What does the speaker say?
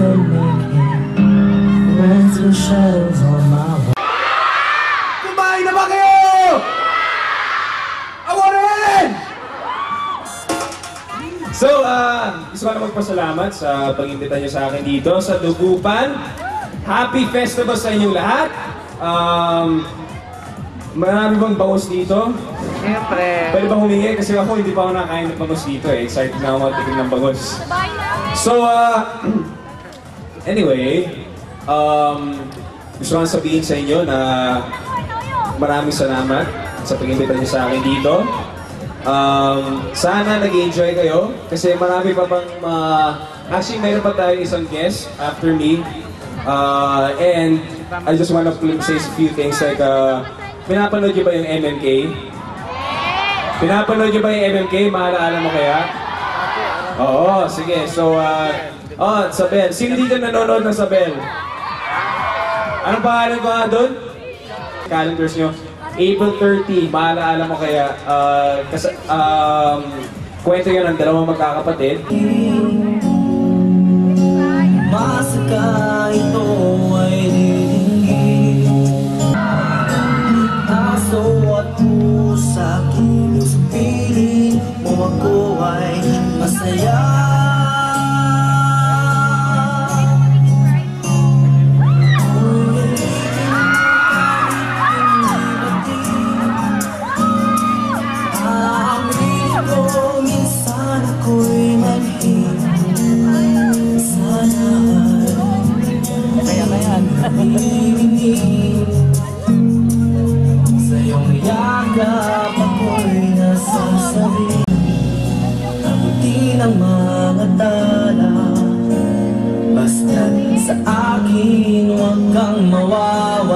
and making ran through shadows on my way. Kumain na ba kayo? Ako rin! So, gusto ko na magpasalamat sa pag-imbita niyo sa akin dito sa Dugupan. Happy Festival sa inyong lahat. Marami bang bangus dito? Siyempre. Pwede bang humingi? Kasi ako hindi pa ako nakakain ng bangus dito eh. Excited na ako matikin ng bangus. So, anyway, gusto ko lang sabihin sa inyo na maraming salamat sa pag-imbita niyo sa akin dito. Sana nag-enjoy kayo kasi marami pa bang actually mayroon pa tayo isang guest after me. And I just wanna say a few things like pinapanood niyo ba yung MMK? Pinapanood niyo ba yung MMK? Maalaala mo kaya? Oo, sige. So, Sabel. Sino dito nanonood ng Sabel? Anong pangalan ko nga doon? Calendars niyo. April 30, maalaala mo kaya? Kwento yun ng dalawang magkakapatid. Masaka ito ay lilingin. Aso at pusa, kilos piling mo ako ay masaya. Amin ko, minsan ako'y manhid. Sana kaya na yan. Sa iyong yakap ako'y nasasabi. Kabuti ng mga tala. Basta't sa akin huwag kang mawawala.